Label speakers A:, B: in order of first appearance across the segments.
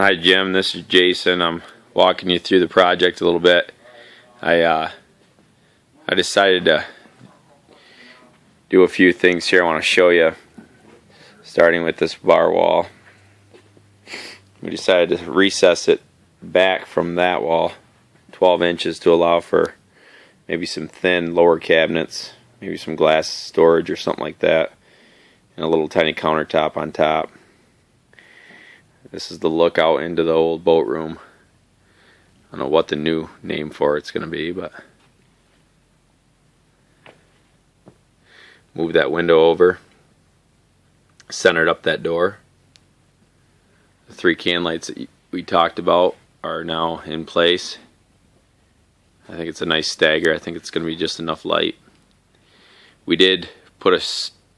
A: Hi Jim, this is Jason. I'm walking you through the project a little bit. I decided to do a few things here I want to show you, starting with this bar wall. We decided to recess it back from that wall 12 inches to allow for maybe some thin lower cabinets, maybe some glass storage or something like that, and a little tiny countertop on top. This is the look out into the old boat room. I don't know what the new name for it's going to be, but move that window over, centered up that door. The 3 can lights that we talked about are now in place. I think it's a nice stagger. I think it's going to be just enough light. We did put a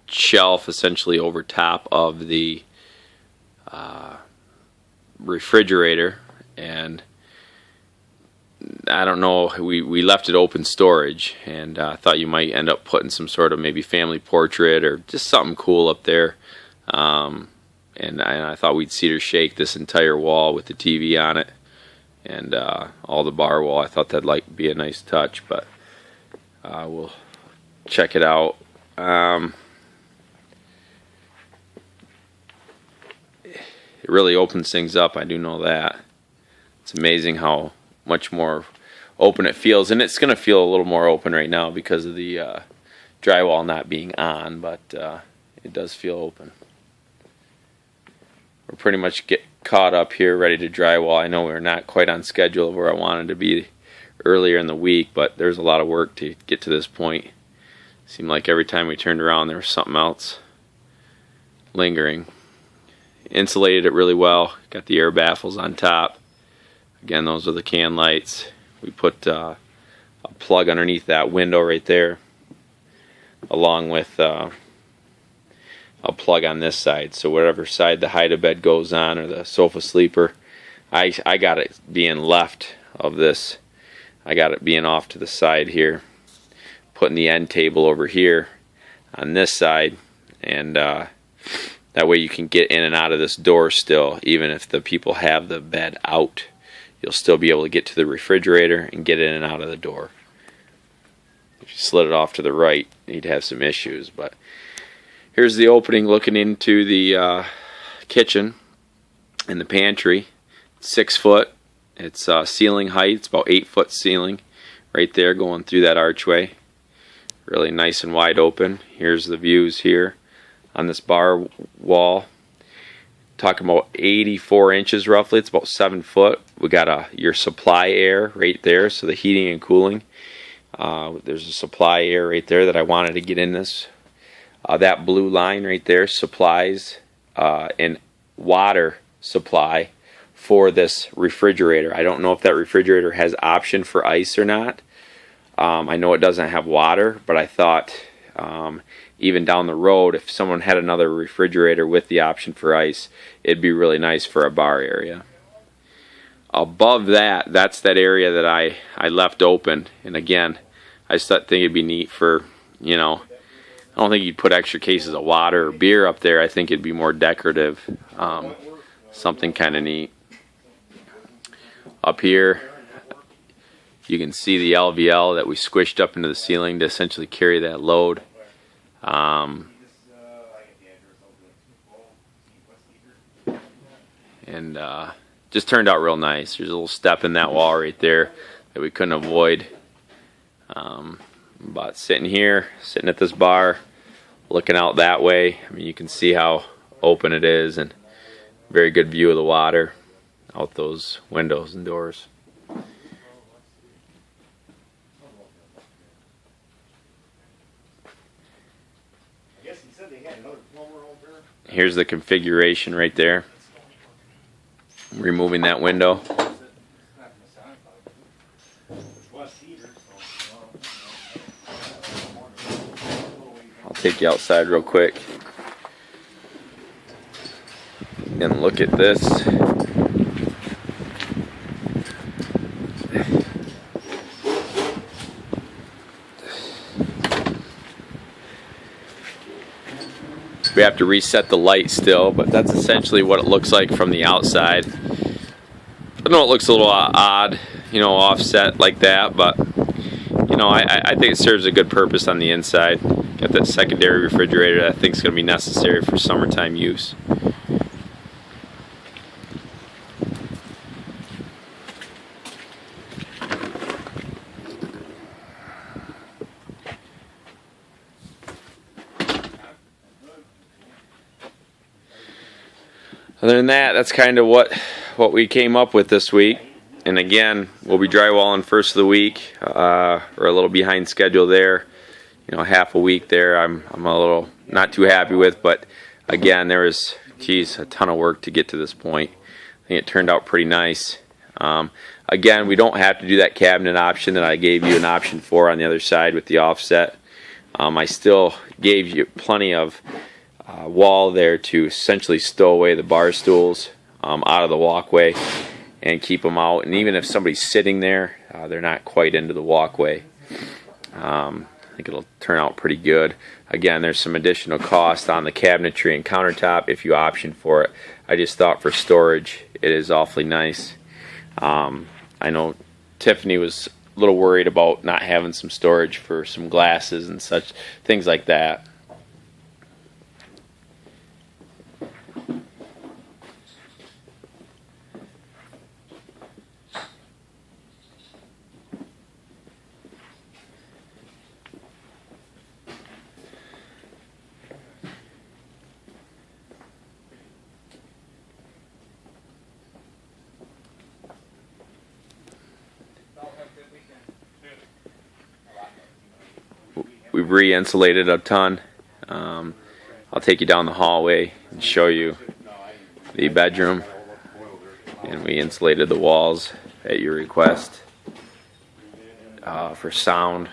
A: shelf essentially over top of the refrigerator, and I don't know, we left it open storage, and I thought you might end up putting some sort of maybe family portrait or just something cool up there, and I thought we'd cedar shake this entire wall with the TV on it and all the bar wall. I thought that'd be a nice touch, but we'll check it out. It really opens things up, I do know that. It's amazing how much more open it feels, and it's going to feel a little more open right now because of the drywall not being on, but it does feel open. We're pretty much caught up here, ready to drywall. I know we're not quite on schedule of where I wanted to be earlier in the week, but there's a lot of work to get to this point. Seemed like every time we turned around there was something else lingering. Insulated it really well, got the air baffles on top. Again, those are the can lights. We put a plug underneath that window right there, along with a plug on this side, so whatever side the hide-a-bed goes on or the sofa sleeper, I got it being left of this. I got it being off to the side here, putting the end table over here on this side, and that way you can get in and out of this door still, even if the people have the bed out. You'll still be able to get to the refrigerator and get in and out of the door. If you slid it off to the right, you'd have some issues. But here's the opening looking into the kitchen and the pantry. It's 6 foot. It's ceiling height. It's about 8 foot ceiling right there going through that archway. Really nice and wide open. Here's the views here on this bar wall. Talking about 84 inches roughly. It's about 7 foot. We got your supply air right there, so the heating and cooling. There's a supply air right there that I wanted to get in this. That blue line right there supplies and water supply for this refrigerator. I don't know if that refrigerator has option for ice or not. I know it doesn't have water, but I thought even down the road, if someone had another refrigerator with the option for ice, it'd be really nice for a bar area. Above that, that's that area that I left open, and again, I just think it'd be neat for, I don't think you'd put extra cases of water or beer up there. I think it'd be more decorative, something kind of neat. Up here, you can see the LVL that we squished up into the ceiling to essentially carry that load. And just turned out real nice. There's a little step in that wall right there that we couldn't avoid. But sitting here, sitting at this bar, looking out that way, I mean, you can see how open it is, and very good view of the water out those windows and doors. Here's the configuration right there. Removing that window. I'll take you outside real quick and look at this. We have to reset the light still, but that's essentially what it looks like from the outside. I know it looks a little odd, you know, offset like that, but you know, I think it serves a good purpose on the inside. Got that secondary refrigerator that I think is going to be necessary for summertime use. Other than that, that's kind of what we came up with this week. And again, we'll be drywalling first of the week. We're a little behind schedule there. You know, half a week there. I'm a little not too happy with, but again, there was, geez, a ton of work to get to this point. I think it turned out pretty nice. Again, we don't have to do that cabinet option that I gave you an option for on the other side with the offset. I still gave you plenty of wall there to essentially stow away the bar stools out of the walkway and keep them out. And even if somebody's sitting there, they're not quite into the walkway. I think it'll turn out pretty good. Again, there's some additional cost on the cabinetry and countertop if you option for it. I just thought for storage it is awfully nice. I know Tiffany was a little worried about not having some storage for some glasses and such things like that. We've re-insulated a ton. I'll take you down the hallway and show you the bedroom. And we insulated the walls at your request. For sound,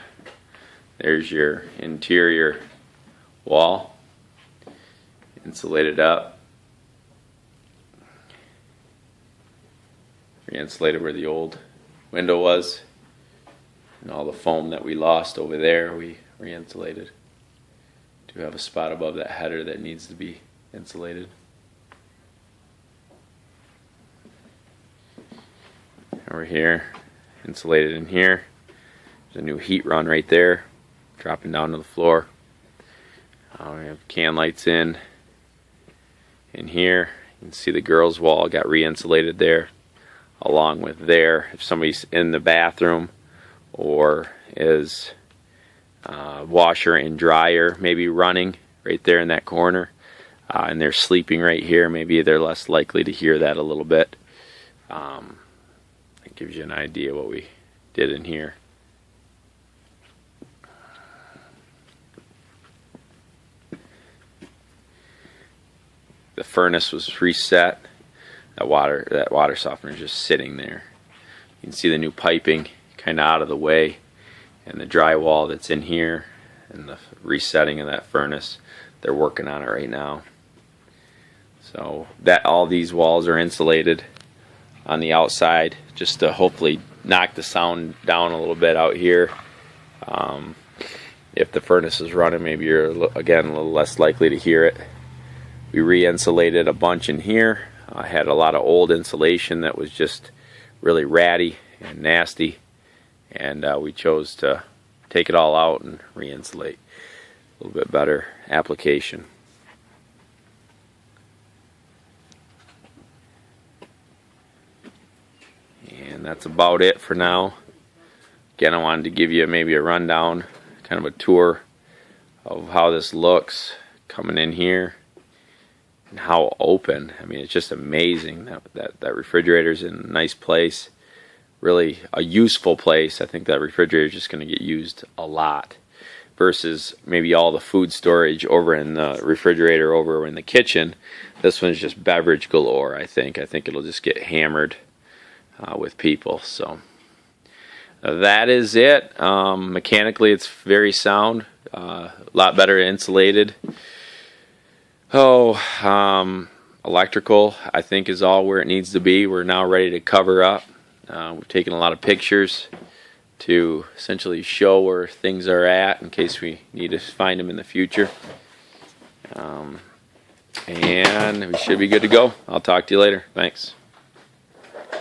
A: there's your interior wall. Insulated up. Re-insulated where the old window was. And all the foam that we lost over there, we re-insulated. Do have a spot above that header that needs to be insulated. Over here, insulated in here. There's a new heat run right there, dropping down to the floor. We have can lights in here. You can see the girls' wall got re-insulated there, along with there. If somebody's in the bathroom or is washer and dryer maybe running right there in that corner, and they're sleeping right here, maybe they're less likely to hear that a little bit. It gives you an idea what we did in here. The furnace was reset. That water softener is just sitting there. You can see the new piping kind of out of the way, and the drywall that's in here, and the resetting of that furnace. They're working on it right now. So that all these walls are insulated on the outside, just to hopefully knock the sound down a little bit out here. If the furnace is running, maybe you're again a little less likely to hear it. We re-insulated a bunch in here. I had a lot of old insulation that was just really ratty and nasty, and we chose to take it all out and re-insulate. A little bit better application. And that's about it for now. Again, I wanted to give you maybe a rundown, kind of a tour of how this looks coming in here. And how open. I mean, it's just amazing that refrigerator's in a nice place. Really a useful place. I think that refrigerator is just going to get used a lot. Versus maybe all the food storage over in the refrigerator over in the kitchen. This one's just beverage galore, I think. I think it'll just get hammered with people. So that is it. Mechanically, it's very sound. A lot better insulated. Electrical, I think, is all where it needs to be. We're now ready to cover up. We've taken a lot of pictures to essentially show where things are at in case we need to find them in the future. And we should be good to go. I'll talk to you later. Thanks.